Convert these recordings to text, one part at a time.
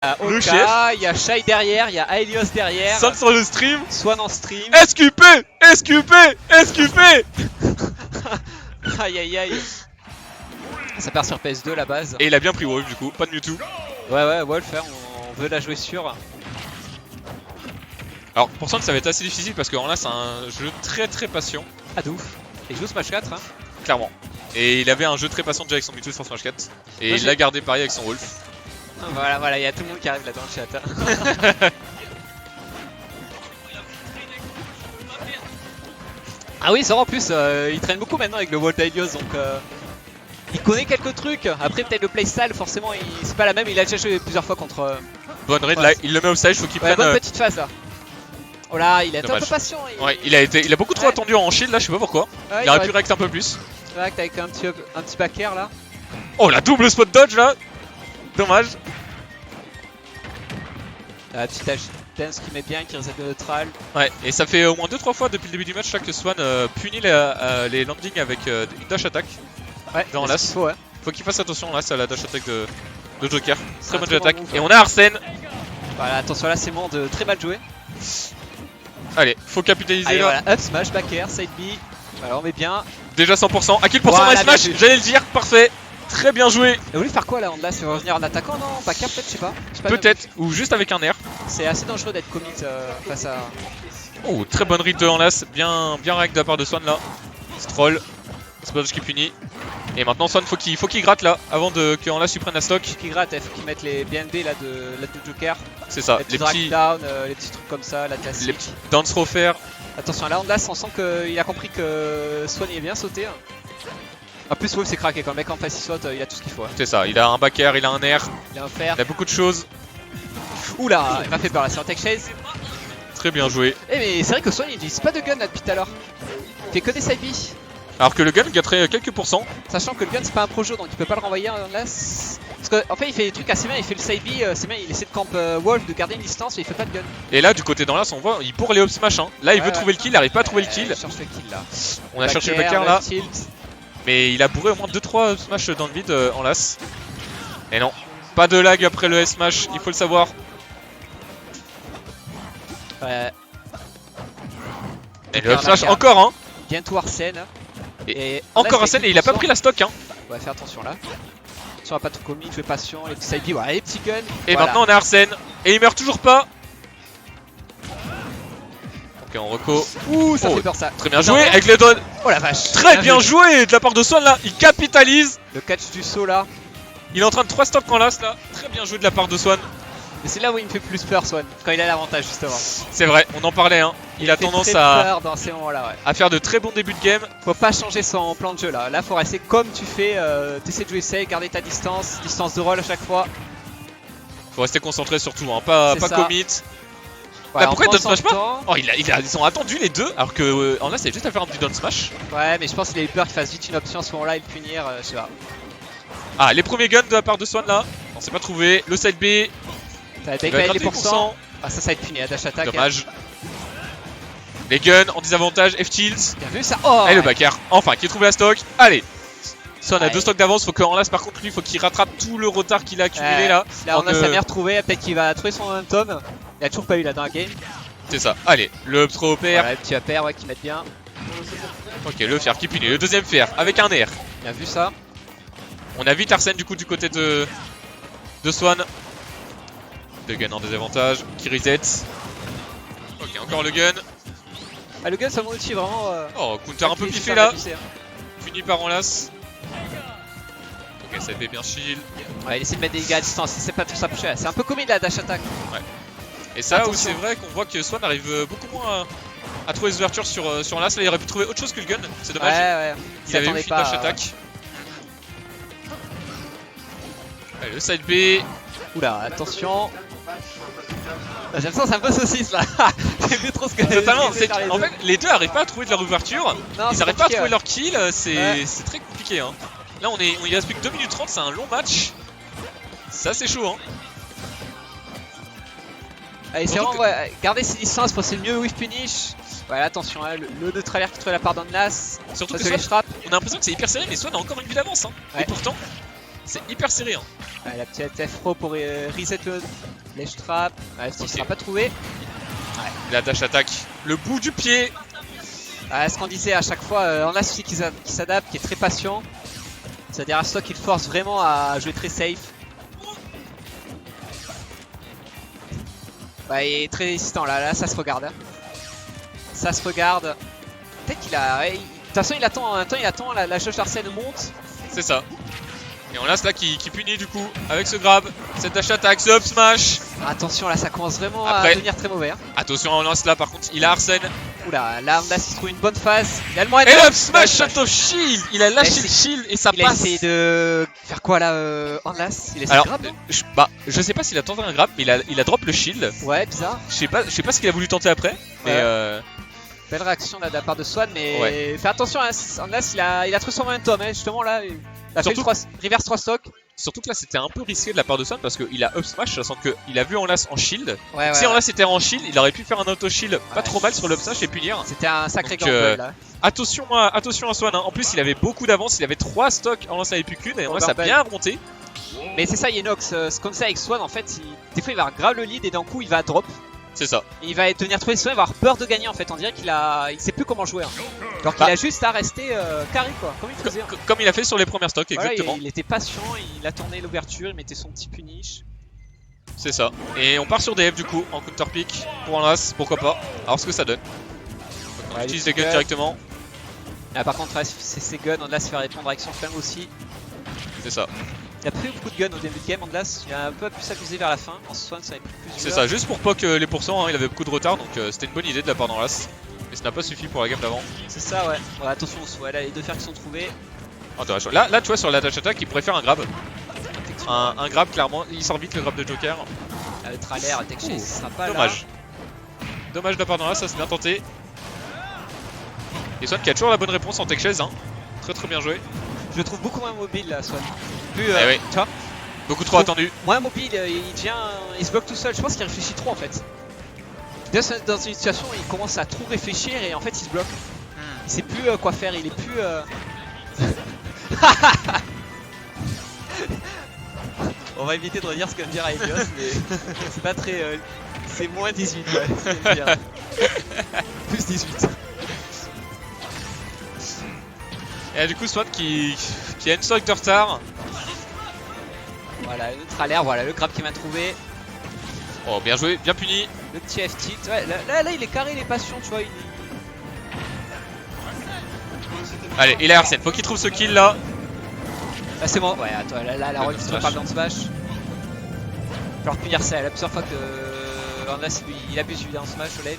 Le Oka, chef. il y a Shai derrière, il y a Aelios derrière. Swan sur le stream. Swan en stream. SQP, SQP, SQP. Aïe aïe aïe. Ça perd sur PS2 la base. Et il a bien pris Wolf du coup, pas de Mewtwo. Ouais, Wolf, hein, on veut la jouer sûre. Alors pour Swan ça va être assez difficile parce que là c'est un jeu très patient. Ah de ouf. Et il joue Smash 4 hein. Clairement. Et il avait un jeu très patient déjà avec son Mewtwo sur Smash 4. Et il l'a gardé pareil avec son Wolf. Voilà, il y a tout le monde qui arrive là dans le chat. Hein. Ah oui, ça en plus, il traîne beaucoup maintenant avec le Volt Aelios, donc il connaît quelques trucs. Après, peut-être le playstyle, forcément, c'est pas la même. Il a déjà joué plusieurs fois contre. Bonne raid, là, il le met au stage, faut qu'il prenne. Bonne petite phase là. Oh là, il a été un peu Dommage. patient. Ouais, il a beaucoup trop attendu en shield là, je sais pas pourquoi. Ouais, il aurait pu react un peu plus. React avec un petit back air là. Oh, la double spot dodge là. Dommage. La petite dance qui met bien, qui reset le neutral. Ouais, et ça fait au moins 2-3 fois depuis le début du match là, que Swan punit les landings avec une dash attack. Ouais, dans l'as. Faut qu'il fasse attention là, c'est à la dash attack de Joker. Très bonne très attaque. bon move, Et on a Arsène. Voilà, attention là, c'est de très mal joué. Allez, faut capitaliser Allez, là. voilà, up smash, back air, side B. Voilà, on met bien. Déjà 100%. À quel pourcent Voilà, dans les smash? bien vu. J'allais le dire, parfait. Très bien joué. Et vous voulez faire quoi là, Honda? C'est revenir en attaquant, non? Back air peut-être, je sais pas. Peut-être, ou juste avec un air. C'est assez dangereux d'être commit face à. Oh, très bonne read de Enlace. Bien react de la part de Swan là. Stroll. Splash qui punit. Et maintenant Swan faut qu'il gratte là avant que Enlace lui prenne la stock. Qui gratte, il faut qu'il mette les BND là de Joker. C'est ça, les petits down, les petits trucs comme ça, la classique. Les petits dance refaire. Attention là, Honda, on sent qu'il a compris que Swan il est bien sauté. En plus, Wolf s'est craqué quand le mec en face il saute, il a tout ce qu'il faut. C'est ça, il a un back air, il a un air, il a un fer. Il a beaucoup de choses. Oula, il m'a fait peur là, c'est un tech chase. Très bien joué. Eh mais c'est vrai que Swan il utilise pas de gun là depuis tout à l'heure. Il fait que des side B. Alors que le gun gâterait quelques pourcents. Sachant que le gun c'est pas un pro jeu donc il peut pas le renvoyer là. Parce qu'en fait il fait des trucs assez bien, il fait le side B, c'est bien, il essaie de camp Wolf, de garder une distance mais il fait pas de gun. Et là du côté d'Enlace on voit, il pourrait les up smash hein. Là il veut trouver le kill, il arrive pas à trouver le kill. Il cherche le kill là. On a cherché le back air là. Tilt. Mais il a bourré au moins 2-3 smash dans le vide Enlace. Et non, pas de lag après le S-smash, il faut le savoir. Ouais. Et le up smash encore hein. Bientôt Arsène. Et encore Arsène et il a pas pris la stock hein. Ouais, fais attention là. Attention à pas trop commit, jouer patient, les petits side B, voilà, les petits guns. Et voilà. maintenant on a Arsène. Et il meurt toujours pas. Ok en reco. Ouh, ça fait peur ça. Très bien joué avec les doigts. Oh la vache. Très bien joué de la part de Swan là. Il capitalise. Le catch du saut là. Il est en train de 3 stocks en las là. Très bien joué de la part de Swan. Et c'est là où il me fait plus peur Swan, quand il a l'avantage justement. C'est vrai, on en parlait hein. Il a tendance peur dans ces moments-là, ouais. à faire de très bons débuts de game. Faut pas changer son plan de jeu là. Là faut rester comme tu fais, t'essaies de jouer safe, garder ta distance de roll à chaque fois. Faut rester concentré surtout hein. Pas commit. Voilà, pourquoi il down smash pas? Oh ils ont attendu les deux alors que en là c'est juste à faire un petit down smash. Ouais mais je pense qu'il a eu peur qu'il fasse vite une option à ce moment là et le punir, je sais pas. Ah les premiers guns de la part de Swan là. On s'est pas trouvé. Le side B. T'as décalé les pourcents. Ah ça va être puni à dash attack. Dommage. Les guns en désavantage, F-Tilts. Bien vu ça. Oh, et le back air, enfin qui a trouvé la stock. Allez. Swan a 2 stocks d'avance, faut qu'en las par contre lui faut qu'il rattrape tout le retard qu'il a accumulé là. Là on a sa mère retrouvée, peut-être qu'il va trouver son momentum. Il a toujours pas eu là dans la game. C'est ça, allez, le up throw pair. Voilà, le petit upper ouais, qui met bien. Ok, le fer qui punit, le deuxième fer avec un air. Bien vu ça. On a vite Arsène du coup du côté de Swan. Le gun en désavantage, qui reset. Ok, encore le gun. Ah le gun ça multi vraiment. Oh, counter un peu piffé là. Puni par Enlace. Ok, ça fait bien shield. Ouais, il essaie de mettre des dégâts à distance, c'est pas tout ça toucher. C'est un peu commis la dash attack. Ouais. Et ça où c'est vrai qu'on voit que Swan arrive beaucoup moins à trouver les ouvertures sur Enlace. Là il aurait pu trouver autre chose que le gun, c'est dommage. Ouais. Il avait eu une dash attack. Allez, le side B. Oula, attention. J'aime ça, c'est un peu saucisse là. J'ai vu trop ce que totalement, en fait les deux arrivent pas à trouver de leur ouverture. Non, ils arrivent pas à trouver leur kill, c'est très compliqué hein. Là il reste plus que 2 minutes 30, c'est un long match. Ça c'est chaud hein. Allez, c'est vraiment garder ses distances pour c'est le mieux whiff punish. Ouais attention hein, le de travers qui trouve la part d'Enlace. Surtout que Swan, on a l'impression que c'est hyper serré mais Swan a encore une vie d'avance hein. Et pourtant c'est hyper serré hein. Ouais, la petite F-Pro pour reset le ledge trap. Ouais, il sera pas trouvé. La dash attaque, le bout du pied. Ce qu'on disait à chaque fois, on a celui qui s'adapte, qui est très patient. C'est-à-dire à stock, il force vraiment à jouer très safe. Bah, il est très résistant là, ça se regarde. Hein. Ça se regarde. Peut-être qu'il a. Ouais, de toute façon, il attend, en même temps, il attend, la jauge d'Arsène monte. C'est ça. Et on lance là qui punit du coup avec ce grab, cette dash attack, ce up smash. Attention, là ça commence vraiment Après, à devenir très mauvais. Hein. Attention, on lance là par contre, il a Arsène. Oula, là on a s'il trouve une bonne phase. Il a le moyen Et de. up smash shot of shield. Il a lâché le shield et ça Il a passe. essayé de faire quoi là en las. Il a essayé Alors, de grab, je sais pas s'il a tenté un grab, mais il a drop le shield. ouais, bizarre. Je sais pas ce qu'il a voulu tenter après, mais Belle réaction là de la part de Swan, mais Ouais. fais attention, hein, en las il a trouvé son momentum, hein, justement là. Il a fait Surtout- le reverse 3 stock. surtout que là c'était un peu risqué de la part de Swan parce qu'il a up smash, sachant qu'il a vu en las en shield. Ouais, Si en las était en shield, il aurait pu faire un auto shield pas Ouais. trop mal sur le up smash et punir. C'était un sacré Donc, gamble là. Attention à Swan, hein. En plus il avait beaucoup d'avance, il avait 3 stocks en lance avec plus qu'une et en Oh, las a barbel. bien remonté. Mais c'est ça, Yenox, ce qu'on sait avec Swan, en fait, des fois il va grave le lead et d'un coup il va drop. C'est ça. Et il va devenir trop Swan, il va avoir peur de gagner en fait. On dirait il sait plus comment jouer. Hein. Alors qu'il Bah. a juste à rester carré quoi, comme il faisait. Hein. Comme il a fait sur les premières stocks, Voilà, exactement. il était patient, il attendait l'ouverture, il mettait son petit punish. C'est ça. Et on part sur DF du coup en counter pick pour en las, pourquoi pas. Alors ce que ça donne. Donc, on Ouais, utilise les les guns guns. directement. Ah, par contre, c'est ses guns, Andlas se fait répondre avec son flingue aussi. C'est ça. Il a pris beaucoup de guns au début de game, Andlas. Il a un peu pu s'abuser vers la fin. En Swan, ça avait pris plus. C'est ça, juste pour poke les pourcents, hein, il avait beaucoup de retard donc c'était une bonne idée de la part d'Enlace. Mais ça n'a pas suffi pour la game d'avant. C'est ça, ouais. Ouais, attention, ouais, là, les deux fers qui sont trouvés. Oh, dommage. Là, tu vois, sur la dash attack, il pourrait faire un grab. Un grab, clairement. Il sort vite le grab de Joker. Le trailer, tech chase, ce sera pas Dommage. Dommage de la part d'Enlace, ça c'est bien tenté. Et Swan qui a toujours la bonne réponse en tech chase, hein. Très bien joué. là. Je le trouve beaucoup moins mobile là, Swan. Plus, Eh oui. tu vois, Beaucoup trop attendu. moins mobile, il se bloque tout seul. Je pense qu'il réfléchit trop en fait. Dans une situation où il commence à trop réfléchir et en fait il se bloque. Il sait plus quoi faire, il est plus. On va éviter de redire ce que vient de dire à Elios, mais c'est pas très. C'est moins 18, ouais. C'est bien. Plus 18. Et là, du coup, Swan qui a une stock de retard. Voilà, le trailer, voilà, le grab qui m'a trouvé. Oh, bien joué, bien puni. Le petit F-tilt. Ouais, là, il est carré, il est patient, tu vois. Allez, il a Arsène, faut qu'il trouve ce kill là. Là, c'est bon. Ouais, attends, là, la Le remise smash. par dans le smash. Il va falloir punir ça. La plusieurs fois que. Andlas, il abuse du down smash au ledge.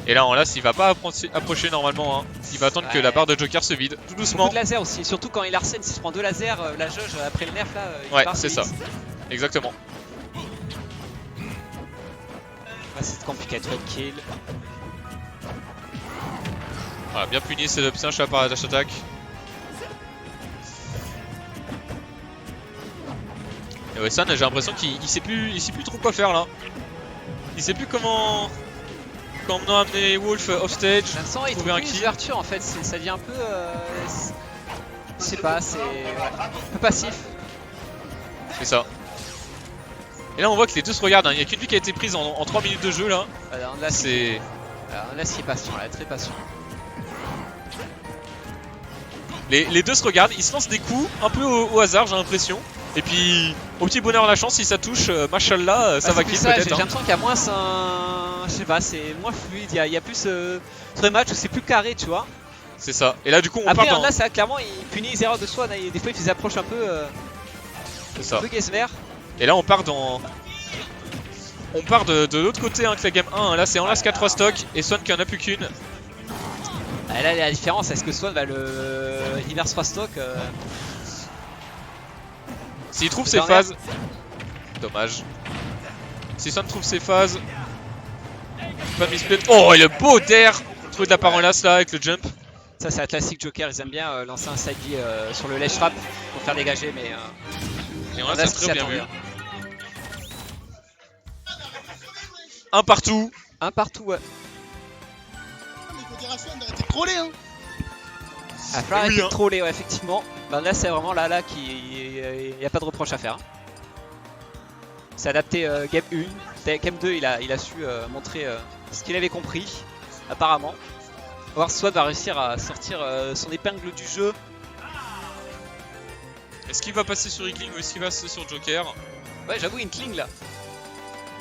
Et là, en las, il va pas approcher normalement. Hein. Il va attendre que Ouais. la barre de Joker se vide, tout doucement. Beaucoup de laser aussi, surtout quand il arsène, s'il se prend 2 lasers, la jauge après le nerf là, il Ouais, part c'est vite. ça. Exactement. Là c'est compliqué de kill. Voilà, bien puni, c'est up smash par la dash attack. Et ouais, San, j'ai l'impression qu'il sait plus trop quoi faire là. Il sait plus comment amener Wolf off stage. Vincent il trouver trouve un plus kill. d'ouverture en fait, ça devient un peu. Je sais pas, c'est un peu passif. C'est ça. Et là on voit que les deux se regardent, hein. Il n'y a qu'une vie qui a été prise en 3 minutes de jeu là. Alors là C'est. il est patient, là, très patient. Les deux se regardent, ils se lancent des coups un peu au hasard, j'ai l'impression. Et puis au petit bonheur la chance, si ça touche, machallah, ça va kill J'ai peut-être. Hein. l'impression qu'il y a moins je sais pas, c'est moins fluide, il y a plus ce match où c'est plus carré, tu vois. C'est ça. Et là du coup on Après part dans. là ça clairement il punit les erreurs de Swan, hein, des fois il fait des approches un peu C'est ça. Gesmer. Et là on part dans. On part de l'autre côté hein, que la game 1. Hein. Là c'est Enlace qui a 3 stocks et Swan qui en a plus qu'une. Ah, là la différence, est-ce que Swan va le reverse 3 stock S'il trouve C'est ses derrière. phases. Dommage. Si Swan trouve ses phases. Pas de misplay. Oh et le beau d'air trouvé de la part Enlace là avec le jump. Ça c'est un classique Joker, ils aiment bien lancer un side B sur le ledge trap pour faire dégager, mais Et là, Enlace ce a qui très bien s'attendait, vu. hein. Un partout. Un partout, ouais. Les modérations d'arrêter de troller hein. va falloir Oui, arrêter de hein. troller, ouais, effectivement. Bah, là, c'est vraiment là qui y a pas de reproche à faire. Hein. C'est adapté game 1. Game 2, il a su montrer ce qu'il avait compris, apparemment. On va voir si Swan va réussir à sortir son épingle du jeu. Est-ce qu'il va passer sur Inkling ou est-ce qu'il va passer sur Joker? Ouais, j'avoue, Inkling là.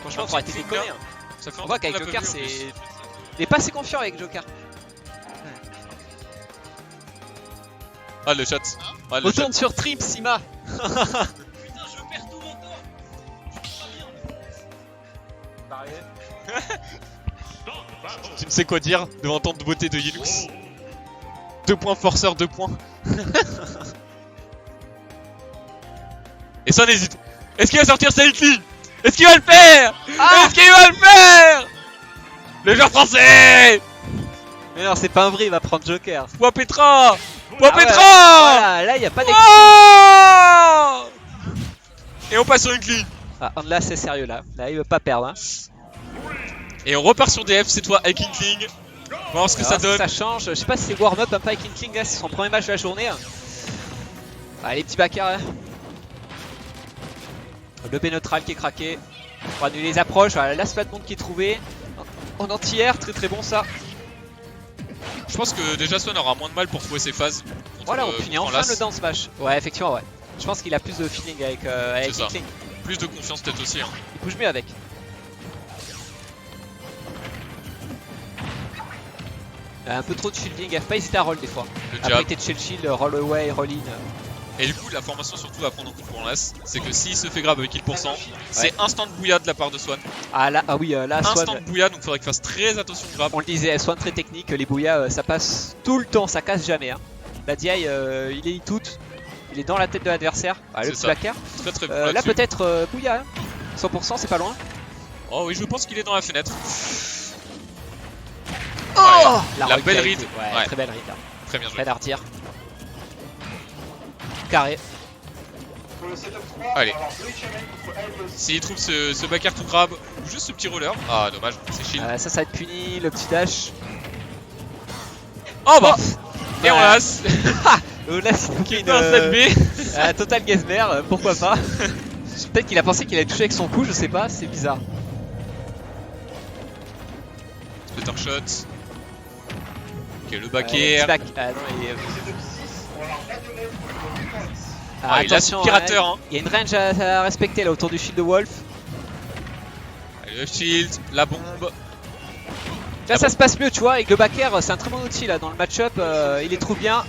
Franchement, Un faut petit arrêter de Inkling, déconner. Hein. Ça fait On un voit temps qu'on qu'avec l'a pas Joker, vu, en c'est. plus. Il est pas assez confiant avec Joker. Ah le chat. Ah le chat. Retourne sur Trip, Sima. Putain, je perds tout mon temps. Tu ne sais quoi dire devant tant de beauté de Yilux. 2 points forceur, 2 points. Et ça n'hésite. Est-ce qu'il va sortir sa Inkling? Est-ce qu'il va le faire? Est-ce qu'il va le faire? Le joueur français. Mais non, c'est pas un vrai, il va prendre Joker. Point Petra. Point Ah ouais, Petra. Voilà, là, y a pas d'excuse. Oh et on passe sur Inkling. Ah, là, c'est sérieux là. Là, il veut pas perdre. Hein. Et on repart sur DF cette fois avec Inkling. On va voir ce que ça donne. Ça change. Je sais pas si c'est warm-up un peu avec Inkling là, c'est son premier match de la journée. Hein. Ah, les petits backers là. Le B neutral qui est craqué. On annuler les approches. Voilà, là, c'est pas de monde qui est trouvé. En anti-air, très très bon ça. Je pense que déjà Swan aura moins de mal pour trouver ses phases. Voilà, on finit contre enfin Las. le down smash. Ouais, effectivement, ouais. Je pense qu'il a plus de feeling avec C'est ça. Inkling. Plus de confiance peut-être aussi. Hein. Il bouge mieux avec. Un peu trop de shielding, il faut pas hésiter à roll des fois. Le Après, jab. t'es de shield, roll away, roll in. Et du coup, la formation surtout à prendre en compte pour Las, c'est que s'il se fait grab avec 10%, c'est instant bouilla de la part de Swan. Ah là, ah oui, là, Instant Swan, bouilla, donc faudrait qu'il fasse très attention au grab. on le disait, Swan très technique, les bouillas, ça passe tout le temps, ça casse jamais. Hein. La DI, il est tout, il est dans la tête de l'adversaire. Ah, le C'est petit ça. backer. Très très bon Là, là-dessus. peut-être bouilla, hein. 100%, c'est pas loin. Oh oui, je pense qu'il est dans la fenêtre. Oh la roll belle qualité. read. Ouais, Ouais. très belle read là. Très bien joué. Rien à redire. Carré. Allez. S'il trouve ce backer tout grab, ou juste ce petit roller. Ah, dommage, c'est shield. Ça va être puni, le petit dash. Oh bah Et on Ouais. lasse. Là, c'est Qui une est un 7B. Total Gazmer, pourquoi pas. Peut-être qu'il a pensé qu'il allait toucher avec son coup, je sais pas, c'est bizarre. Le torque shot. Ok, le Petit backer. back. Ah non, il est... Ah, il a attention, aspirateur, hein. il y a une range à respecter là autour du shield de Wolf. Allez, le shield, la bombe. Là, ça se passe mieux, tu vois, avec le backer, c'est un très bon outil là dans le match-up, il les trouve bien.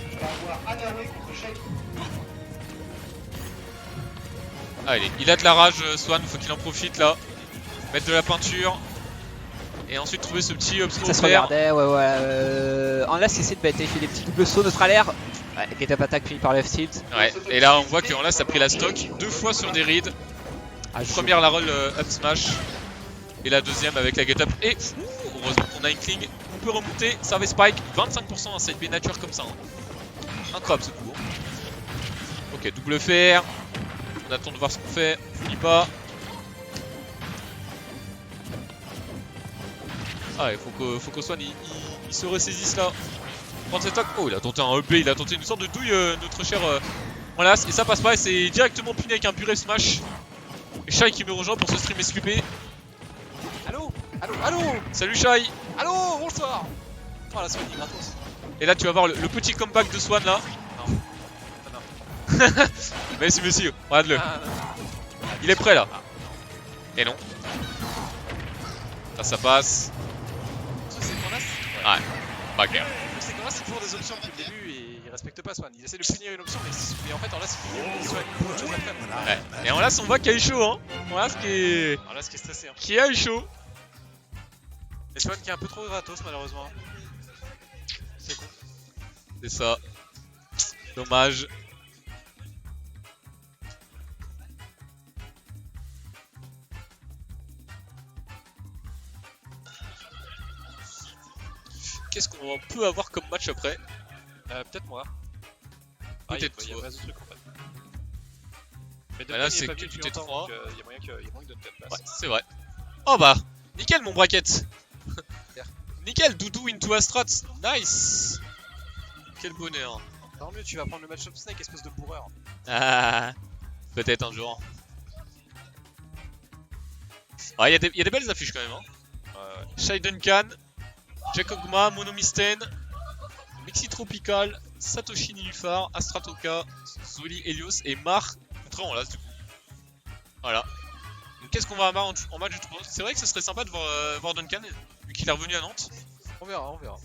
Allez, il a de la rage, Swan, faut qu'il en profite là. Mettre de la peinture. Et ensuite trouver ce petit obstacle Ça se vert. regardait, ouais. En là, c'est essayer de bête, il fait des petits doubles sauts neutralaires. Ouais, get up attack fini par le F-tilt. Ouais, et là on voit qu'en là ça a pris la stock 2 fois sur des reads. Ah, Première la roll up smash. Et la deuxième avec la get up. Et heureusement qu'on a Inkling. On peut remonter, service spike, 25% un side B nature comme ça. Hein. Incroyable ce coup. Ok, double fer. On attend de voir ce qu'on fait. On finit pas. Ah, il faut que Swan il se ressaisisse là. Prendre cette stock. Oh, il a tenté un EP, il a tenté une sorte de douille, notre cher Wallace. Et ça passe pas, et c'est directement puni avec un purée smash. Et Shai qui me rejoint pour ce stream SQP. Allô? Allô? Salut Shai. Allô? Bonsoir. Oh la Swan, il est gratos. Et là tu vas voir le petit comeback de Swan là. Non. Merci monsieur, regarde-le. Ah, non. Il est prêt là. Et non. Ça passe. Le truc, c'est qu'on a, Ouais, pas clair. Le truc, c'est qu'on a, c'est toujours des options depuis le début et il respecte pas Swan. Il essaie de punir une option, mais en fait, en là, c'est qu'il Swan il faut autre chose à faire. Ouais. Et en là on voit qu'il y a eu chaud hein. Voilà ce qui est. Alors là, ce qui est stressé. Hein. Qui a eu chaud. Et Swan qui est un peu trop gratos, malheureusement. C'est con. C'est ça. Dommage. Qu'est-ce qu'on peut avoir comme match après? Peut-être moi. Peut-être il y a toi. pas de truc en fait. Mais Bah là, Duncan, il c'est est pas que venu tu depuis t'es longtemps, trois. donc il y a moyen que Duncan passe. Ouais, c'est vrai. Oh bah, nickel mon bracket. Nickel, Doudou into Astrat, nice. Quel bonheur. Tant mieux, tu vas prendre le match-up Snake, espèce de bourreur. Ah, peut-être un jour. Ah, il y a des belles affiches quand même. Hein. Shai Duncan, Jack Ogma, Monomisten, Mixi Tropical, Satoshi Nilufar, Astratoka, Zoli Helios et Mar contre Enlace du coup. Voilà. Donc qu'est-ce qu'on va avoir en match de 3? C'est vrai que ce serait sympa de voir Duncan, vu qu'il est revenu à Nantes. On verra, on verra.